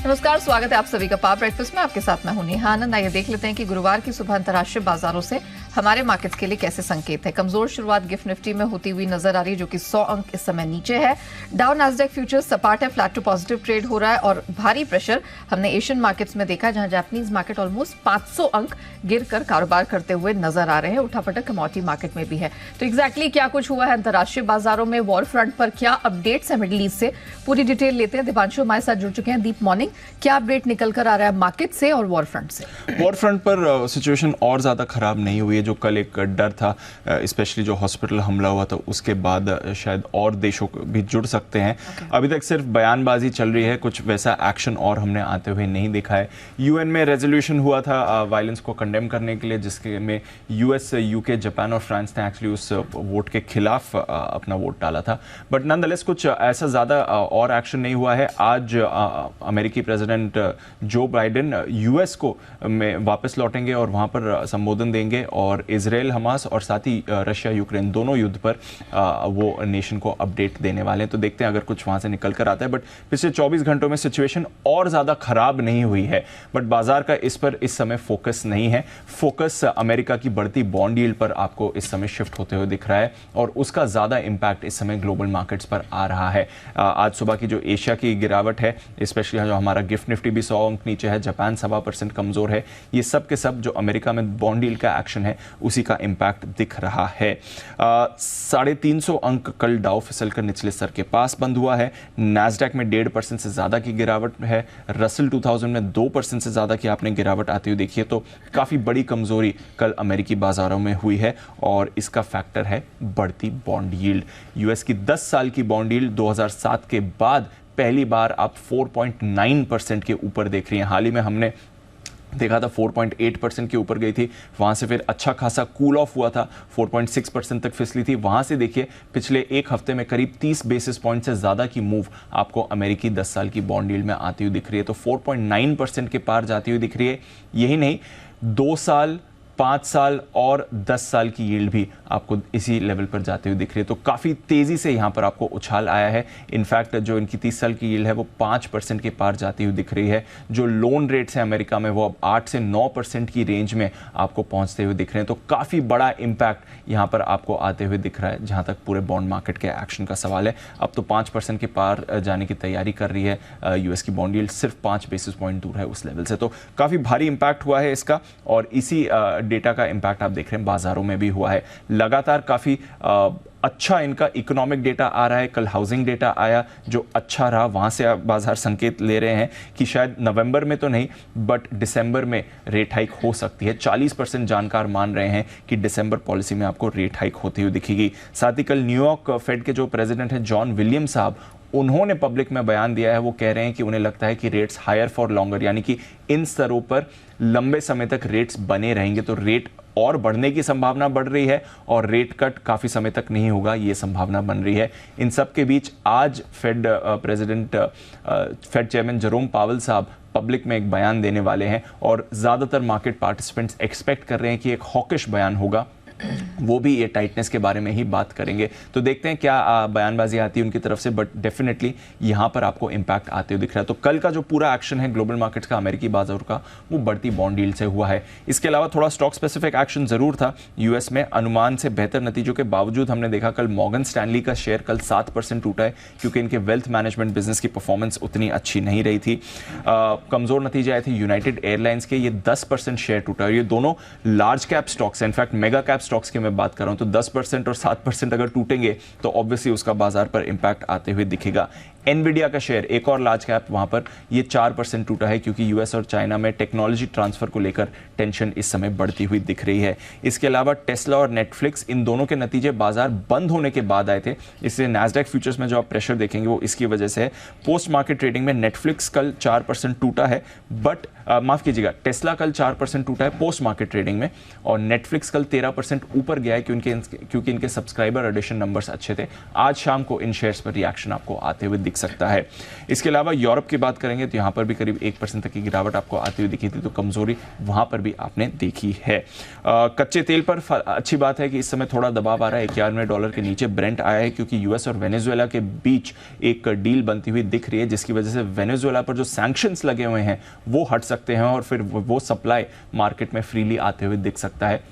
नमस्कार, स्वागत है आप सभी का पावर ब्रेकफास्ट में। आपके साथ मैं हूं नेहा आनंद। आइए देख लेते हैं कि गुरुवार की सुबह अंतर्राष्ट्रीय बाजारों से हमारे मार्केट्स के लिए कैसे संकेत है। कमजोर शुरुआत गिफ्ट निफ्टी में होती हुई नजर आ रही है, जो कि 100 अंक इस समय नीचे है। डाउ नैस्डैक फ्यूचर्स सपाट है, फ्लैट टू पॉजिटिव ट्रेड हो रहा है और भारी प्रेशर हमने एशियन मार्केट्स में देखा, जहां जापानीज मार्केट ऑलमोस्ट 500 अंक गिरकर कारोबार करते हुए नजर आ रहे हैं। उठापटक कमोडिटी मार्केट में भी है। तो एग्जैक्टली क्या कुछ हुआ है अंतर्राष्ट्रीय बाजारों में, वॉर फ्रंट पर क्या अपडेट्स है मिडिल ईस्ट से, पूरी डिटेल लेते हैं। दीपांशु हमारे साथ जुड़ चुके हैं। दीप, मॉर्निंग, क्या अपडेट निकल कर आ रहा है मार्केट से और वॉर फ्रंट से? वॉर फ्रंट पर सिचुएशन और ज़्यादा ख़राब नहीं हुई है। जो कल एक डर था, स्पेशली जो हॉस्पिटल हमला हुआ था उसके बाद शायद और देशों भी जुड़ सकते हैं। अभी तक सिर्फ बयानबाजी चल रही है, कुछ वैसा एक्शन और हमने आते हुए नहीं देखा है। यूएन में रेजोल्यूशन हुआ था वायलेंस को कंडेम करने के लिए, जिसके में यूएस, यूके, जापान और फ्रांस ने एक्चुअली उस वोट के खिलाफ अपना वोट डाला था। बट नॉनदलेस कुछ ऐसा ज़्यादा और एक्शन नहीं हुआ है। आज अमेरिकी प्रेसिडेंट जो बाइडेन यूएस को में वापस लौटेंगे और वहाँ पर संबोधन देंगे, और इजराइल, हमास और साथ ही रशिया यूक्रेन दोनों युद्ध पर वो नेशन को अपडेट देने वाले हैं। तो देखते हैं अगर कुछ वहाँ से निकल कर आता है। बट पिछले 24 घंटों में सिचुएशन और ज़्यादा खराब नहीं हुई है। बट बाजार का इस पर इस समय फोकस नहीं है। फोकस अमेरिका की बढ़ती बॉन्ड यील्ड पर आपको इस समय शिफ्ट होते हुए दिख रहा है, और उसका ज़्यादा इम्पैक्ट इस समय ग्लोबल मार्केट्स पर आ रहा है। आज सुबह की जो एशिया की गिरावट है, स्पेशली जो हमारा गिफ्ट निफ्टी भी 100 अंक नीचे है, जापान 1.25% कमजोर है। ये सब के सब जो अमेरिका में बॉन्ड डील का एक्शन है उसी का इंपैक्ट दिख रहा है। 350 अंक कल डाउ फिसलकर निचले स्तर के पास बंद हुआ है। नैस्डैक में 1.5% से ज्यादा की गिरावट है। रसल 2000 में 2% से ज्यादा की आपने गिरावट आती हुई देखी है। तो काफी बड़ी कमजोरी कल अमेरिकी बाजारों में हुई है, और इसका फैक्टर है बढ़ती बॉन्ड यील्ड। यूएस की 10 साल की बॉन्ड यील्ड 2007 के बाद पहली बार आप 4.9% के ऊपर देख रही हैं। हाल ही में हमने देखा था 4.8% के ऊपर गई थी, वहाँ से फिर अच्छा खासा कूल ऑफ हुआ था, 4.6% तक फिसली थी। वहाँ से देखिए पिछले एक हफ्ते में करीब 30 बेसिस पॉइंट से ज़्यादा की मूव आपको अमेरिकी 10 साल की बॉन्ड यील्ड में आती हुई दिख रही है। तो 4.9% के पार जाती हुई दिख रही है। यही नहीं, 2 साल, 5 साल और 10 साल की यील्ड भी आपको इसी लेवल पर जाते हुए दिख रही है। तो काफ़ी तेज़ी से यहाँ पर आपको उछाल आया है। इनफैक्ट जो इनकी 30 साल की यील्ड है वो 5% के पार जाती हुई दिख रही है। जो लोन रेट्स हैं अमेरिका में वो अब 8 से 9% की रेंज में आपको पहुँचते हुए दिख रहे हैं। तो काफ़ी बड़ा इम्पैक्ट यहाँ पर आपको आते हुए दिख रहा है, जहाँ तक पूरे बॉन्ड मार्केट के एक्शन का सवाल है। अब तो 5% के पार जाने की तैयारी कर रही है यूएस की बॉन्ड यील्ड, सिर्फ 5 बेसिस पॉइंट दूर है उस लेवल से। तो काफ़ी भारी इम्पैक्ट हुआ है इसका, और इसी डेटा का इम्पैक्ट आप देख रहे हैं बाजारों में भी हुआ है। लगातार काफ़ी अच्छा इनका इकोनॉमिक डेटा आ रहा है। कल हाउसिंग डेटा आया जो अच्छा रहा, वहाँ से बाजार संकेत ले रहे हैं कि शायद नवंबर में तो नहीं बट दिसंबर में रेट हाइक हो सकती है। 40% जानकार मान रहे हैं कि दिसंबर पॉलिसी में आपको रेट हाइक होती हुई दिखेगी। साथ ही कल न्यूयॉर्क फेड के जो प्रेसिडेंट हैं जॉन विलियम साहब, उन्होंने पब्लिक में बयान दिया है। वो कह रहे हैं कि उन्हें लगता है कि रेट्स हायर फॉर लॉन्गर, यानी कि इन स्तरों पर लंबे समय तक रेट्स बने रहेंगे। तो रेट और बढ़ने की संभावना बढ़ रही है, और रेट कट काफ़ी समय तक नहीं होगा, ये संभावना बन रही है। इन सब के बीच आज फेड चेयरमैन जेरोम पावेल साहब पब्लिक में एक बयान देने वाले हैं, और ज़्यादातर मार्केट पार्टिसिपेंट्स एक्सपेक्ट कर रहे हैं कि एक हॉकिश बयान होगा। वो भी ये टाइटनेस के बारे में ही बात करेंगे। तो देखते हैं क्या बयानबाजी आती है उनकी तरफ से, बट डेफिनेटली यहाँ पर आपको इम्पैक्ट आते हुए दिख रहा है। तो कल का जो पूरा एक्शन है ग्लोबल मार्केट्स का, अमेरिकी बाजार का, वो बढ़ती बॉन्ड यील्ड से हुआ है। इसके अलावा थोड़ा स्टॉक स्पेसिफिक एक्शन जरूर था यूएस में। अनुमान से बेहतर नतीजों के बावजूद हमने देखा कल मॉर्गन स्टैनली का शेयर कल 7% टूटा है, क्योंकि इनके वेल्थ मैनेजमेंट बिजनेस की परफॉर्मेंस उतनी अच्छी नहीं रही थी। कमजोर नतीजे आए थे यूनाइटेड एयरलाइंस के, ये 10% शेयर टूटा। और ये दोनों लार्ज कैप स्टॉक्स हैं, इनफैक्ट मेगा कैप स्टॉक्स की मैं बात कर रहा हूं। तो 10% और 7% अगर टूटेंगे तो ऑब्वियसली उसका बाजार पर इंपैक्ट आते हुए दिखेगा। एनवीडिया का शेयर, एक और लार्ज कैप, वहां पर ये 4% टूटा है, क्योंकि यूएस और चाइना में टेक्नोलॉजी ट्रांसफर को लेकर टेंशन इस समय बढ़ती हुई दिख रही है। इसके अलावा टेस्ला और नेटफ्लिक्स, इन दोनों के नतीजे बाजार बंद होने के बाद आए थे, इसलिए नैस्डैक फ्यूचर्स में जो आप प्रेशर देखेंगे वो इसकी वजह से है। पोस्ट मार्केट ट्रेडिंग में नेटफ्लिक्स कल 4% टूटा है, बट माफ़ कीजिएगा, टेस्ला कल 4% टूटा है पोस्ट मार्केट ट्रेडिंग में, और नेटफ्लिक्स कल 13% ऊपर गया है क्योंकि इनके सब्सक्राइबर एडिशन नंबर्स अच्छे थे। आज शाम को इन शेयर्स पर रिएक्शन आपको आते हुए दिख सकता है। इसके अलावा यूरोप की बात करेंगे तो यहाँ पर भी करीब 1% तक की गिरावट आपको आती हुई दिखी थी, तो कमजोरी वहाँ पर भी आपने देखी है। कच्चे तेल पर अच्छी बात है कि इस समय थोड़ा दबाव आ रहा है, $91 के नीचे ब्रेंट आया है, क्योंकि यूएस और वेनेजुएला के बीच एक डील बनती हुई दिख रही है, जिसकी वजह से वेनेजुएला पर जो सैंक्शंस लगे हुए हैं वो हट सकते हैं और फिर वो सप्लाई मार्केट में फ्रीली आते हुए दिख सकता है।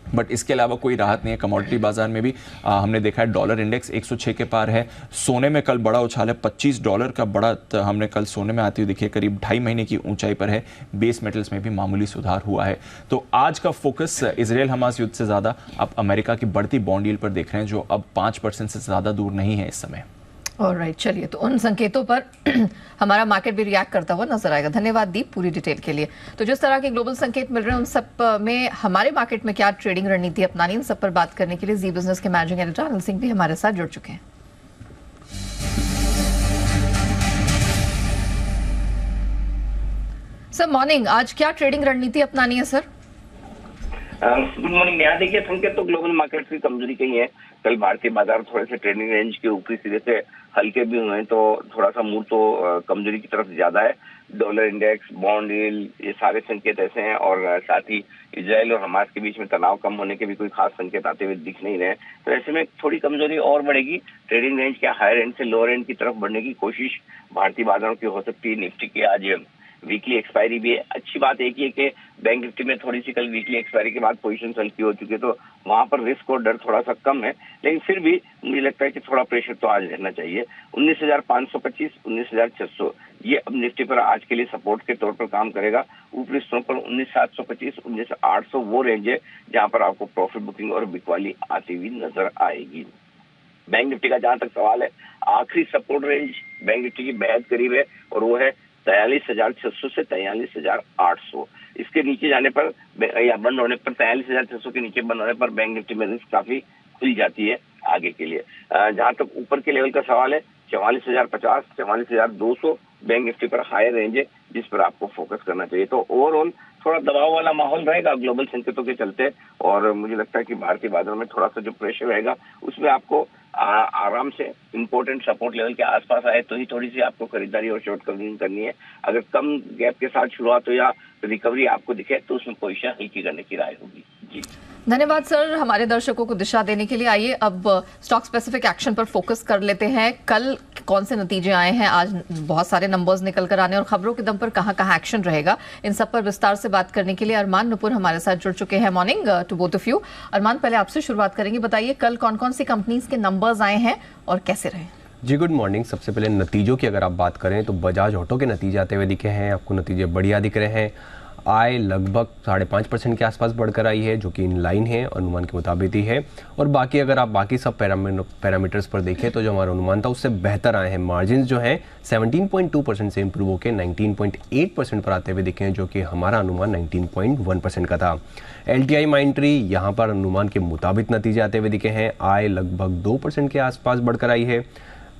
बट इसके अलावा कोई राहत नहीं है कमोडिटी बाजार में भी। हमने देखा है डॉलर इंडेक्स 106 के पार है। सोने में कल बड़ा उछाल है, $25 का बड़ा हमने कल सोने में आती हुई देखी है, करीब 2.5 महीने की ऊंचाई पर है। बेस मेटल्स में भी मामूली सुधार हुआ है। तो आज का फोकस इजराइल हमास युद्ध से ज़्यादा अब अमेरिका की बढ़ती बॉन्ड यील्ड पर देख रहे हैं, जो अब 5% से ज़्यादा दूर नहीं है इस समय। ऑलराइट, चलिए तो उन संकेतों पर हमारा मार्केट भी रिएक्ट करता हुआ नजर आएगा। धन्यवाद दीप पूरी डिटेल के लिए। तो जिस तरह के ग्लोबल संकेत मिल रहे हैं उन सब में हमारे मार्केट में क्या ट्रेडिंग रणनीति अपनानी, इन सब पर बात करने के लिए जी बिजनेस के मैनेजिंग एडिटर अनिल सिंह भी हमारे साथ जुड़ चुके हैं। सर मॉर्निंग, आज क्या ट्रेडिंग रणनीति अपनानी है सर? Good morning. यहाँ देखिए संकेत तो ग्लोबल मार्केट की कमजोरी कही है। कल भारतीय बाजार थोड़े से ट्रेडिंग रेंज के ऊपरी सिरे से हल्के भी हुए हैं, तो थोड़ा सा मूड तो कमजोरी की तरफ ज्यादा है। डॉलर इंडेक्स, बॉन्ड यील्ड, ये सारे संकेत ऐसे हैं, और साथ ही इजराइल और हमास के बीच में तनाव कम होने के भी कोई खास संकेत आते हुए दिख नहीं रहे। तो ऐसे में थोड़ी कमजोरी और बढ़ेगी। ट्रेडिंग रेंज के हायर एंड से लोअर एंड की तरफ बढ़ने की कोशिश भारतीय बाजारों की हो सकती है। निफ्टी की आज वीकली एक्सपायरी भी है। अच्छी बात एक ही है कि बैंक निफ्टी में थोड़ी सी कल वीकली एक्सपायरी के बाद पोजीशन हल्की हो चुकी है, तो वहां पर रिस्क और डर थोड़ा सा कम है, लेकिन फिर भी मुझे लगता है कि थोड़ा प्रेशर तो आज रहना चाहिए। 19,525, 19,600 ये अब निफ्टी पर आज के लिए सपोर्ट के तौर पर काम करेगा। ऊपरी स्तरों पर 19,725, 19,800 वो रेंज है जहां पर आपको प्रॉफिट बुकिंग और बिकवाली आती हुई नजर आएगी। बैंक निफ्टी का जहां तक सवाल है, आखिरी सपोर्ट रेंज बैंक निफ्टी की बेहद करीब है, और वो है 43,600 से 43,800। इसके नीचे जाने पर या बंद होने पर 43,600 के नीचे बंद होने पर बैंक निफ्टी में रिस्क काफी खुल जाती है आगे के लिए। जहां तक ऊपर के लेवल का सवाल है, 44,050, 44,200 बैंक निफ्टी पर हायर रेंज है जिस पर आपको फोकस करना चाहिए। तो ओवरऑल थोड़ा दबाव वाला माहौल रहेगा ग्लोबल संकेतों के चलते, और मुझे लगता है कि भारतीय बाजार में थोड़ा सा जो प्रेशर रहेगा उसमें आपको आराम से इंपॉर्टेंट सपोर्ट लेवल के आसपास आए तो ही थोड़ी सी आपको खरीदारी और शॉर्ट कवरिंग करनी है। अगर कम गैप के साथ शुरुआत हो या रिकवरी आपको दिखे तो उसमें पोजीशन हल्की करने की राय होगी। जी धन्यवाद सर, हमारे दर्शकों को दिशा देने के लिए। आइए अब स्टॉक स्पेसिफिक एक्शन पर फोकस कर लेते हैं। कल कौन से नतीजे आए हैं, आज बहुत सारे नंबर्स निकल कर आने और खबरों के दम पर कहां कहां एक्शन रहेगा, इन सब पर विस्तार से बात करने के लिए अरमान नुपुर हमारे साथ जुड़ चुके हैं। Morning to both of you. Arman, पहले आपसे शुरुआत करेंगे, बताइए कल कौन कौन सी कंपनीज के नंबर्स आए हैं और कैसे रहे? जी गुड मॉर्निंग। सबसे पहले नतीजों की अगर आप बात करें तो बजाज ऑटो के नतीजे आते हुए दिखे हैं, आपको नतीजे बढ़िया दिख रहे हैं। आय लगभग 5.5% के आसपास बढ़कर आई है, जो कि इन लाइन है, अनुमान के मुताबिक ही है। और बाकी अगर आप बाकी सब पैरामीटर्स पर देखें तो जो हमारा अनुमान था उससे बेहतर आए हैं। मार्जिन जो हैं 17.2% से इंप्रूव होकर 19.8% पर आते हुए दिखे हैं, जो कि हमारा अनुमान 19.1% का था। LTI माइंट्री यहाँ पर अनुमान के मुताबिक नतीजे आते हुए दिखे हैं। आय लगभग 2% के आसपास बढ़कर आई है।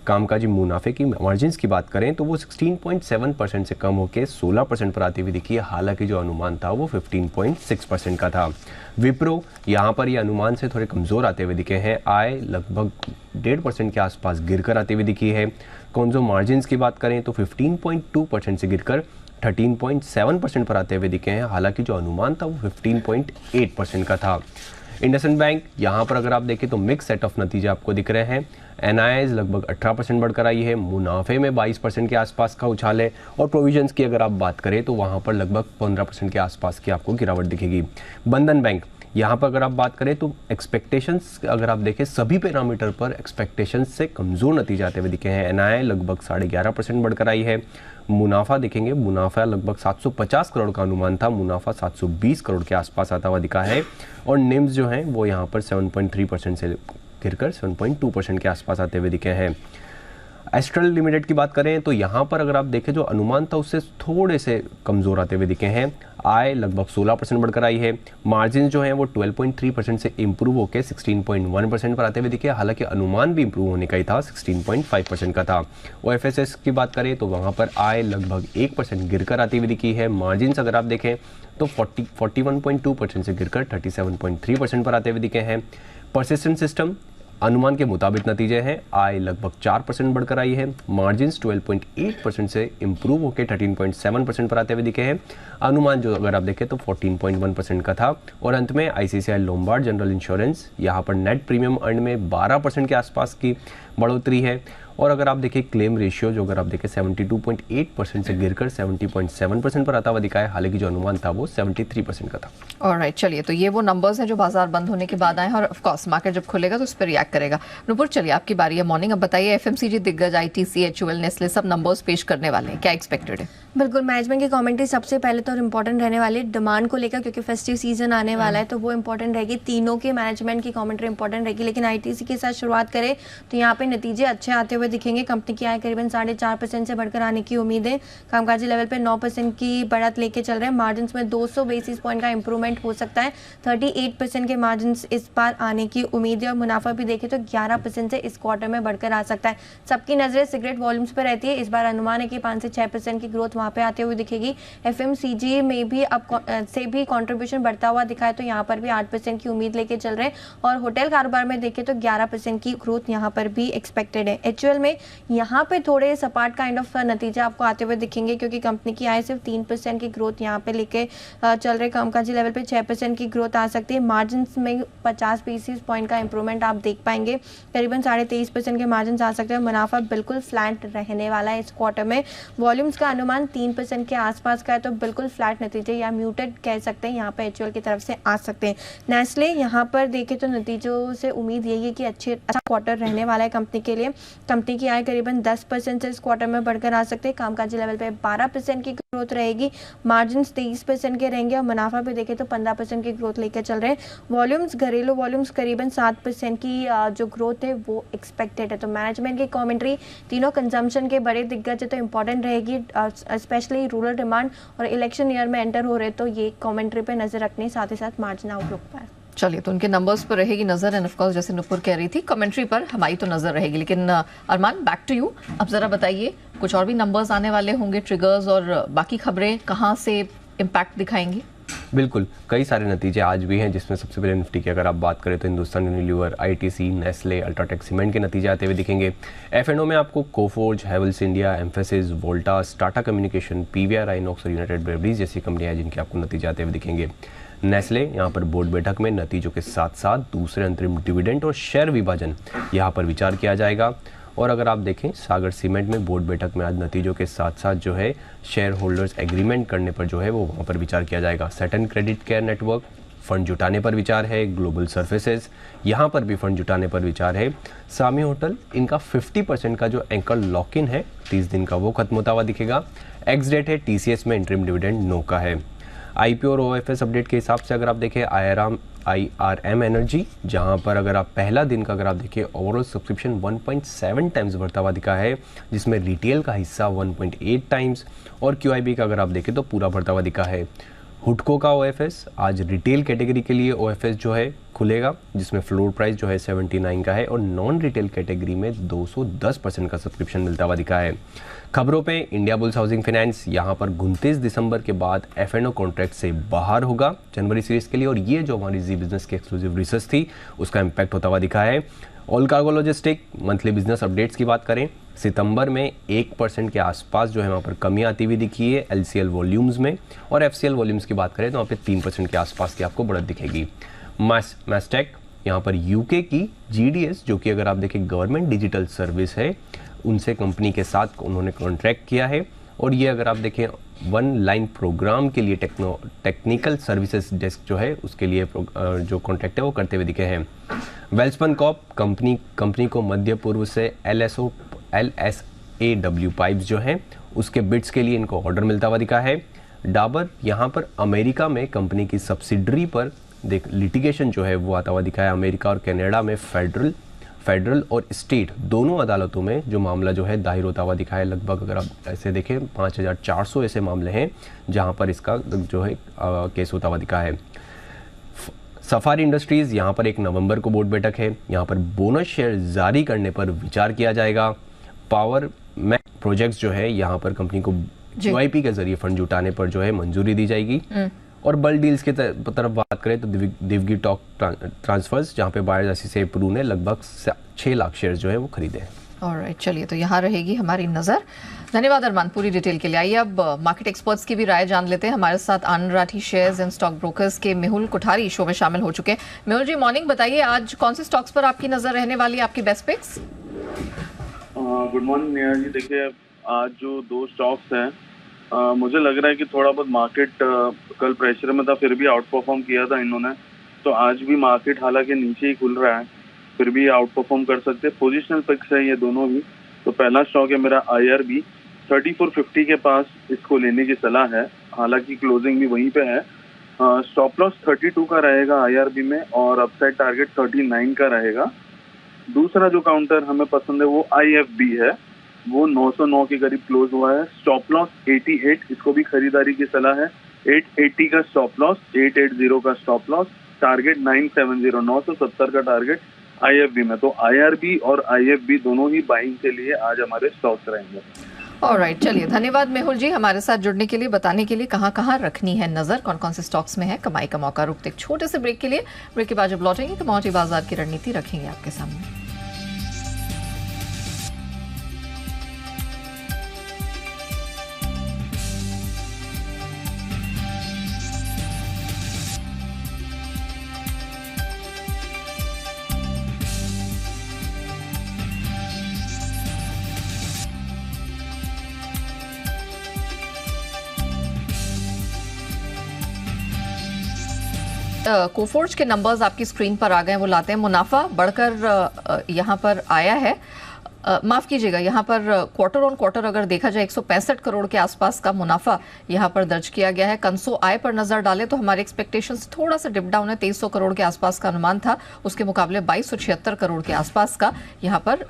कामकाजी मुनाफे की मार्जिन्स की बात करें तो वो 16.7% से कम होकर 16% पर आती हुई दिखी है, हालांकि जो अनुमान था वो 15.6% का था। विप्रो यहाँ पर ये अनुमान से थोड़े कमज़ोर आते हुए दिखे हैं। आय लगभग 1.5% के आसपास गिरकर आती हुई दिखी है। कंज्यूमर मार्जिन्स की बात करें तो 15.2% से गिरकर 13.7% पर आते हुए दिखे हैं, हालांकि जो अनुमान था वो 15.8% का था। इंडसइंड बैंक यहाँ पर अगर आप देखें तो मिक्स सेट ऑफ नतीजे आपको दिख रहे हैं। NII लगभग 18% बढ़कर आई है, मुनाफे में 22% के आसपास का उछाल है, और प्रोविजंस की अगर आप बात करें तो वहाँ पर लगभग 15% के आसपास की आपको गिरावट दिखेगी। बंधन बैंक यहाँ पर अगर आप बात करें तो एक्सपेक्टेशंस अगर आप देखें सभी पैरामीटर पर एक्सपेक्टेशंस से कमज़ोर नतीजे आते हुए दिखे हैं। NII लगभग 11.5% बढ़कर आई है। मुनाफा देखेंगे, मुनाफा लगभग 750 करोड़ का अनुमान था, मुनाफा 720 करोड़ के आसपास आता हुआ दिखा है। और निम्स जो हैं वो यहाँ पर 7.3% से गिरकर 7.2% के आसपास आते हुए दिखे हैं। एस्ट्रल लिमिटेड की बात करें तो यहाँ पर अगर आप देखें जो अनुमान था उससे थोड़े से कमज़ोर आते हुए दिखे हैं। आय लगभग 16% बढ़कर आई है। मार्जिन जो है वो 12.3% से इंप्रूव होकर 16.1% पर आते हुए दिखे। हालांकि अनुमान भी इंप्रूव होने का ही था, 16.5% का था। OFSS की बात करें तो वहाँ पर आय लगभग 1% गिरकर आती हुई दिखी है। मार्जिन अगर आप देखें तो 41.2% से गिरकर 37.3% पर आते हुए दिखे हैं। परसिस्टेंट सिस्टम अनुमान के मुताबिक नतीजे हैं। आय लगभग 4% बढ़कर आई है। मार्जिन्स 12.8% से इंप्रूव होकर 13.7% पर आते हुए दिखे हैं। अनुमान जो अगर आप देखें तो 14.1% का था। और अंत में ICICI लोम्बार्ड जनरल इंश्योरेंस, यहाँ पर नेट प्रीमियम अर्न में 12% के आसपास की बढ़ोतरी है। और अगर आप देखें क्लेम रेशियो जो अगर आप देखें 72.8% से गिरकर 70.7% पर आता हुआ दिखा है। हालांकि जो अनुमान था वो 73% का था। ऑलराइट, चलिए, तो ये वो नंबर्स हैं जो बाजार बंद होने के बाद आए हैं और ऑफ कोर्स मार्केट जब खुलेगा तो उस पर रिएक्ट करेगा। नुपुर, चलिए आपकी बारी है मॉर्निंग। अब बताइए, FMCG दिग्गज ITC, HUL, नेस्ले सब नंबर्स पेश करने वाले हैं, क्या एक्सपेक्टेड है? बिल्कुल, मैनेजमेंट की कमेंट्री सबसे पहले तो इंपॉर्टेंट रहने वाली है डिमांड को लेकर, क्योंकि फेस्टिव सीजन आने वाला है तो वो इंपॉर्टेंट रहेगी। तीनों के मैनेजमेंट की कमेंट्री इंपॉर्टेंट रहेगी। लेकिन ITC के साथ शुरुआत करें तो यहाँ पे नतीजे अच्छे आते हुए दिखेंगे। कंपनी की आय करीबन 4.5% से बढ़कर आने की उम्मीद है। कामकाजी लेवल पे 9% की बढ़त लेके चल रहे हैं। मार्जिन में 200 बेसिस पॉइंट का इंप्रूवमेंट हो सकता है। 38% के मार्जिन इस बार आने की उम्मीद है। और मुनाफा भी देखें तो 11% से इस क्वार्टर में बढ़कर आ सकता है। सबकी नजरें सिगरेट वॉल्यूम्स पर रहती है। इस बार अनुमान है कि 5 से 6% की ग्रोथ वहाँ पे आते हुए दिखेगी। FMCG में भी अब से भी कंट्रीब्यूशन बढ़ता हुआ दिखा है, तो यहाँ पर भी 8% की उम्मीद लेके चल रहे हैं। और होटल कारोबार में देखें तो 11% की ग्रोथ यहाँ पर भी एक्सपेक्टेड है। HUL में यहाँ पे थोड़े सपाट काइंड ऑफ नतीजे आपको आते हुए दिखेंगे, क्योंकि कंपनी की आय सिर्फ 3% की ग्रोथ यहाँ पे लेके चल रहे। कामकाजी लेवल पे 6% की ग्रोथ आ सकती है। मार्जिन में 50 बेसिस पॉइंट का इंप्रूवमेंट आप देख पाएंगे। करीबन 23.5% के मार्जिन आ सकते हैं। मुनाफा बिल्कुल फ्लैट रहने वाला है इस क्वार्टर में। वॉल्यूम्स का अनुमान 3% के आसपास का है, तो बिल्कुल फ्लैट नतीजे या म्यूटेड कह सकते हैं यहाँ पे HUL की तरफ से आ सकते हैं। नेस्ले यहाँ पर देखें तो नतीजों से उम्मीद यही है कि अच्छा क्वार्टर रहने वाला है कंपनी के लिए। कंपनी की आय करीबन 10% से इस क्वार्टर में बढ़कर आ सकते हैं। कामकाजी लेवल पे 12% की ग्रोथ रहेगी। मार्जिन 23% के रहेंगे। और मुनाफा भी देखें तो 15% की ग्रोथ लेकर चल रहे हैं। वॉल्यूम्स, घरेलू वॉल्यूम्स करीबन 7% की जो ग्रोथ है वो एक्सपेक्टेड है। तो मैनेजमेंट की कमेंट्री तीनों कंजम्पशन के बड़े दिग्गज है तो इंपॉर्टेंट रहेगी, स्पेशली रूरल डिमांड और इलेक्शन ईयर में एंटर हो रहे, तो ये कमेंट्री पे नजर रखनी, साथ ही साथ मार्जिन आउटलुक पर। चलिए, तो उनके नंबर्स पर रहेगी नजर एंड ऑफ कोर्स जैसे नुपुर कह रही थी कमेंट्री पर हमारी तो नजर रहेगी। लेकिन अरमान, बैक टू यू। अब जरा बताइए, कुछ और भी नंबर्स आने वाले होंगे, ट्रिगर्स और बाकी खबरें कहाँ से इम्पैक्ट दिखाएंगी? बिल्कुल, कई सारे नतीजे आज भी हैं, जिसमें सबसे पहले निफ्टी की अगर आप बात करें तो Hindustan Unilever, ITC, Nestle, UltraTech cement के नतीजे आते हुए दिखेंगे। F&O में आपको Coforge, Havells India, emphasis, Voltas, Tata communication, PVR, INOX और यूनाइटेड ब्रेवरीज जैसी कंपनियां हैं जिनके आपको नतीजे आते हुए दिखेंगे। नेस्ले यहाँ पर बोर्ड बैठक में नतीजों के साथ साथ दूसरे अंतरिम डिविडेंड और शेयर विभाजन यहाँ पर विचार किया जाएगा। और अगर आप देखें सागर सीमेंट में बोर्ड बैठक में आज नतीजों के साथ साथ जो है शेयर होल्डर्स एग्रीमेंट करने पर जो है वो वहाँ पर विचार किया जाएगा। Saturn credit care network fund जुटाने पर विचार है। ग्लोबल सर्विसेज यहाँ पर भी फंड जुटाने पर विचार है। सामी होटल, इनका 50% का जो एंकर लॉक इन है 30 दिन का वो खत्म होता हुआ दिखेगा। एक्स डेट है TCS में इंटरिम डिविडेंड नो का है। IPO और OFS अपडेट के हिसाब से अगर आप देखें IRM एनर्जी, जहां पर अगर आप पहला दिन का अगर आप देखें ओवरऑल सब्सक्रिप्शन 1.7 टाइम्स बढ़ता हुआ दिखा है, जिसमें रिटेल का हिस्सा 1.8 टाइम्स और QIB का अगर आप देखें तो पूरा बढ़ता हुआ दिखा है। हुडको का OFS, आज रिटेल कैटेगरी के लिए OFS जो है खुलेगा, जिसमें फ्लोर प्राइस जो है 79 का है और नॉन रिटेल कैटेगरी में 210% का सब्सक्रिप्शन मिलता हुआ दिखा है। खबरों पे इंडिया बुल्स हाउसिंग फाइनेंस यहाँ पर 29 दिसंबर के बाद F&O कॉन्ट्रैक्ट से बाहर होगा जनवरी सीरीज के लिए, और ये जो हमारी जी बिजनेस की एक्सक्लूसिव रिसर्च थी उसका इम्पैक्ट होता हुआ दिखा है। All cargo logistic monthly business updates की बात करें, सितंबर में 1% के आसपास जो है वहाँ पर कमी आती हुई दिखी है LCL वॉल्यूम्स में, और FCL वॉल्यूम्स की बात करें तो वहाँ पे 3% के आसपास की आपको बढ़त दिखेगी। मैस्टेक यहाँ पर UK की GDS, जो कि अगर आप देखें गवर्नमेंट डिजिटल सर्विस है, उनसे कंपनी के साथ उन्होंने कॉन्ट्रैक्ट किया है, और ये अगर आप देखें वन लाइन प्रोग्राम के लिए टेक्निकल सर्विसेज डेस्क जो है उसके लिए जो कॉन्ट्रैक्ट है वो करते हुए दिखे हैं। वेल्सपन कॉर्प कंपनी को मध्य पूर्व से LSAW पाइप्स जो हैं उसके बिड्स के लिए इनको ऑर्डर मिलता हुआ दिखा है। डाबर यहाँ पर अमेरिका में कंपनी की सब्सिडरी पर लिटिगेशन जो है वो आता हुआ दिखा है। अमेरिका और कनाडा में फेडरल और स्टेट दोनों अदालतों में जो मामला जो है दायर होता हुआ दिखा है। लगभग अगर आप ऐसे देखें 5400 ऐसे मामले हैं जहां पर इसका जो है केस होता हुआ दिखा है। सफारी इंडस्ट्रीज़ यहाँ पर 1 नवंबर को बोर्ड बैठक है, यहाँ पर बोनस शेयर जारी करने पर विचार किया जाएगा। पावर मैक प्रोजेक्ट्स जो है यहाँ पर कंपनी को QIP के जरिए फंड जुटाने पर जो है मंजूरी दी जाएगी। और बल्क डील्स की तरफ बात करें तो दिवगी टॉक ट्रांसफर्स जहाँ पे बायर्स ICICI प्रू ने लगभग 6 लाख शेयर जो है वो खरीदे हैं। ऑलराइट, चलिए तो यहाँ रहेगी हमारी नज़र। धन्यवाद अरमान पूरी डिटेल के लिए। आइए अब मार्केट एक्सपर्ट्स की भी राय जान लेते हैं। हमारे साथ Anand Rathi shares and stock brokers के मेहुल कोठारी शो में शामिल हो चुके हैं। मेहुल जी मॉर्निंग, बताइए आज कौन से स्टॉक्स पर आपकी नज़र रहने वाली है, आपकी best picks? Good morning Neha ji. देखिए आज जो 2 स्टॉक्स हैं मुझे लग रहा है कि थोड़ा बहुत मार्केट कल प्रेशर में था, फिर भी आउट परफॉर्म किया था इन्होंने, तो आज भी मार्केट हालांकि नीचे ही खुल रहा है, फिर भी आउट परफॉर्म कर सकते हैं। पोजिशनल पिक्स है ये दोनों भी। तो पहला स्टॉक है मेरा IRB, 3450 के पास इसको लेने की सलाह है, हालांकि क्लोजिंग भी वहीं पे है। स्टॉप लॉस 32 का रहेगा IRB में और अपसाइड टारगेट 39 का रहेगा। दूसरा जो काउंटर हमें पसंद है वो IFB है, वो 909 के करीब क्लोज हुआ है। स्टॉप लॉस 88, इसको भी खरीदारी की सलाह है। 880 का स्टॉप लॉस, 880 का स्टॉप लॉस, टारगेट 970, 970 का टारगेट IFB में। तो IRB और IFB दोनों ही बाइंग के लिए आज हमारे स्टॉक्स रहेंगे। ऑलराइट, चलिए धन्यवाद मेहुल जी हमारे साथ जुड़ने के लिए, बताने के लिए कहाँ कहाँ रखनी है नजर, कौन कौन से स्टॉक्स में है कमाई का मौका। रुकते एक छोटे से ब्रेक के लिए, ब्रेक के बाद जब लौटेंगे तो कमोडिटी बाजार की रणनीति रखेंगे आपके सामने। कोफोर्ज के नंबर्स आपकी स्क्रीन पर आ गए, वो लाते हैं। मुनाफा बढ़कर यहाँ पर आया है, माफ कीजिएगा, यहाँ पर क्वार्टर ऑन क्वार्टर अगर देखा जाए 165 करोड़ के आसपास का मुनाफा यहाँ पर दर्ज किया गया है। कंसो आय पर नजर डालें तो हमारे एक्सपेक्टेशंस थोड़ा सा डिप डाउन है, 2300 करोड़ के आसपास का अनुमान था, उसके मुकाबले 2276 करोड़ के आसपास का यहाँ पर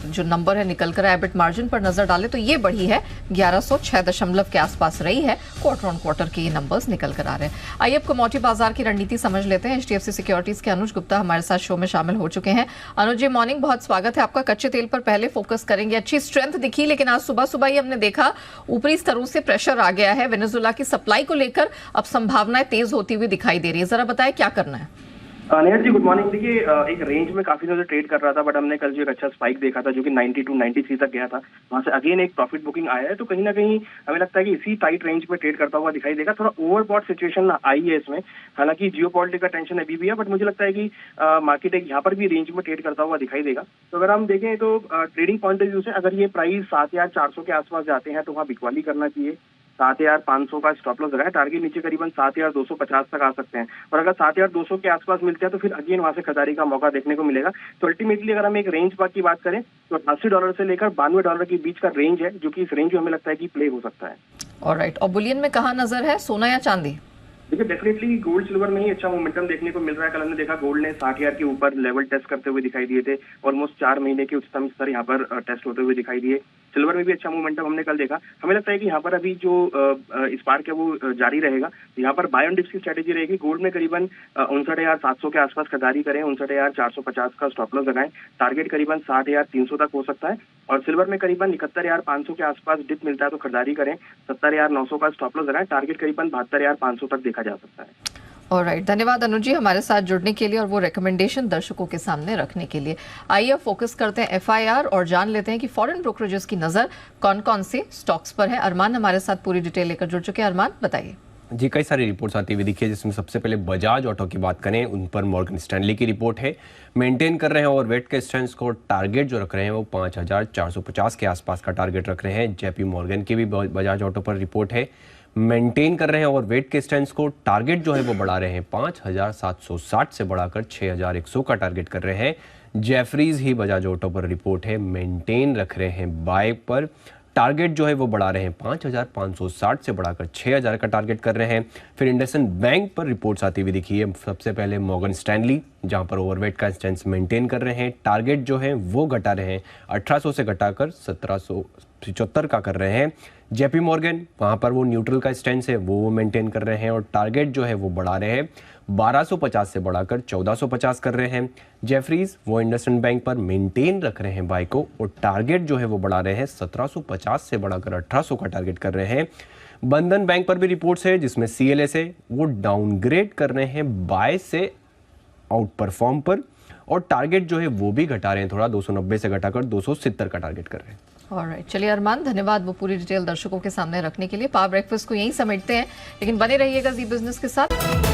जो नंबर है निकल कर। एबिट मार्जिन पर नजर डालें तो ये बढ़ी है, 1106 के आसपास रही है। क्वार्टर ऑन क्वार्टर के ये नंबर्स निकल कर आ रहे हैं। आइए अब कमोडिटी बाजार की रणनीति समझ लेते हैं। HDFC सिक्योरिटीज के अनुज गुप्ता हमारे साथ शो में शामिल हो चुके हैं। अनुज जी मॉर्निंग, बहुत स्वागत है आपका। कच्चे तेल पर पहले फोकस करेंगे। अच्छी स्ट्रेंथ दिखी, लेकिन आज सुबह सुबह ही हमने देखा ऊपरी स्तरों से प्रेशर आ गया है। वेनेजुएला की सप्लाई को लेकर अब संभावनाएं तेज होती हुई दिखाई दे रही है, जरा बताएं क्या करना है? Neha ji good morning. देखिए एक रेंज में काफी ज्यादा ट्रेड कर रहा था, बट हमने कल जो एक अच्छा स्पाइक देखा था जो कि 92 93 तक गया था, वहां से अगेन एक प्रॉफिट बुकिंग आया है। तो कहीं ना कहीं हमें लगता है कि इसी टाइट रेंज में ट्रेड करता हुआ दिखाई देगा। थोड़ा ओवरबॉट सिचुएशन आई है इसमें, हालांकि जियोपॉलिटिकल टेंशन अभी भी है, बट मुझे लगता है कि मार्केट एक यहाँ पर भी रेंज में ट्रेड करता हुआ दिखाई देगा। तो अगर हम देखें तो ट्रेडिंग पॉइंट ऑफ व्यू से अगर ये प्राइस 7400 के आसपास जाते हैं तो वहाँ बिकवाली करना चाहिए। 7500 का स्टॉप लॉस लगाए, टारगेट नीचे करीबन 7250 तक आ सकते हैं। और अगर 7200 के आसपास मिलते हैं तो फिर अगेन वहां से खरीदारी का मौका देखने को मिलेगा। तो अल्टीमेटली अगर हम एक रेंज की बात करें तो $80 से लेकर $92 के बीच का रेंज है, जो कि इस रेंज में हमें लगता है कि प्ले हो सकता है। ऑलराइट, और बुलियन में कहाँ नजर है, सोना या चांदी? देखिए डेफिनेटली गोल्ड सिल्वर में ही अच्छा मोमेंटम देखने को मिल रहा है। कल हमने देखा गोल्ड ने 60,000 के ऊपर लेवल टेस्ट करते हुए दिखाई दिए थे, ऑलमोस्ट 4 महीने के उच्चतम स्तर यहाँ पर टेस्ट होते हुए दिखाई दिए। सिल्वर में भी अच्छा मोमेंटम हमने कल देखा। हमें लगता है कि यहाँ पर अभी जो स्पार्क है वो जारी रहेगा। यहाँ पर बाय ऑन डिप्स की स्ट्रेटेजी रहेगी। गोल्ड में करीबन 59,700 के आसपास खरीदारी करें, 59,450 का स्टॉप लॉस लगाएं, टारगेट करीबन 60,300 तक हो सकता है। और सिल्वर में करीबन 71,500 के आसपास डिप मिलता है तो खरीदारी करें, 70,900 का स्टॉप लॉस लगाएं, टारगेट करीबन 72,500 तक देखा जा सकता है। ऑलराइट, धन्यवाद अनुज जी हमारे साथ जुड़ने के लिए और वो रिकमेंडेशन दर्शकों के सामने रखने के लिए। आइए फोकस करते हैं FIR और जान लेते हैं कि फॉरेन ब्रोकरेजेस की नजर कौन कौन से स्टॉक्स पर है। अरमान हमारे साथ पूरी डिटेल लेकर जुड़ चुके हैं। अरमान बताइए। जी, कई सारी रिपोर्ट्स आती हुई दिखी है, जिसमें सबसे पहले बजाज ऑटो की बात करें, उन पर मॉर्गन स्टैनली की रिपोर्ट है, मेंटेन कर रहे हैं और वेट के स्टैंड स्कोर टारगेट जो रख रहे हैं वो 5450 के आसपास का टारगेट रख रहे हैं। JP मॉर्गन की भी बजाज ऑटो पर रिपोर्ट है, मेंटेन कर रहे हैं और वेट के स्टैंड स्कोर टारगेट जो है वो बढ़ा रहे हैं, 5760 से बढ़ाकर 6100 का टारगेट कर रहे हैं। जेफरीज ही बजाज ऑटो पर रिपोर्ट है, मेंटेन रख रहे हैं बाय पर, टारगेट जो है वो बढ़ा रहे हैं 5,560 से बढ़ाकर 6,000 का टारगेट कर रहे हैं। फिर इंडसइंड बैंक पर रिपोर्ट्स आती हुई दिखी है। सबसे पहले मॉर्गन स्टैनली, जहां पर ओवरवेट का स्टैंस मेंटेन कर रहे हैं, टारगेट जो है वो घटा रहे हैं 1800 से घटाकर 1775 का कर रहे हैं। जेपी मॉर्गन, वहां पर वो न्यूट्रल का स्टैंस है वो मेंटेन कर रहे हैं और टारगेट जो है वो बढ़ा रहे हैं 1250 से बढ़ाकर 1450 कर रहे हैं। जेफरीज, वो इंडसइंड बैंक पर मेंटेन रख रहे हैं बाय को और टारगेट जो है वो बढ़ा रहे हैं 1750 से बढ़ाकर 1800 का टारगेट कर रहे हैं। बंधन बैंक पर भी रिपोर्ट्स है जिसमें CLS है वो डाउनग्रेड कर रहे हैं बाय से आउट परफॉर्म पर और टारगेट जो है वो भी घटा रहे हैं थोड़ा, 290 से घटाकर 270 का टारगेट कर रहे हैं। ऑलराइट, चलिए अरमान, धन्यवाद वो पूरी डिटेल दर्शकों के सामने रखने के लिए। पावर ब्रेकफास्ट को यहीं समेटते हैं, लेकिन बने रहिएगा जी बिजनेस के साथ।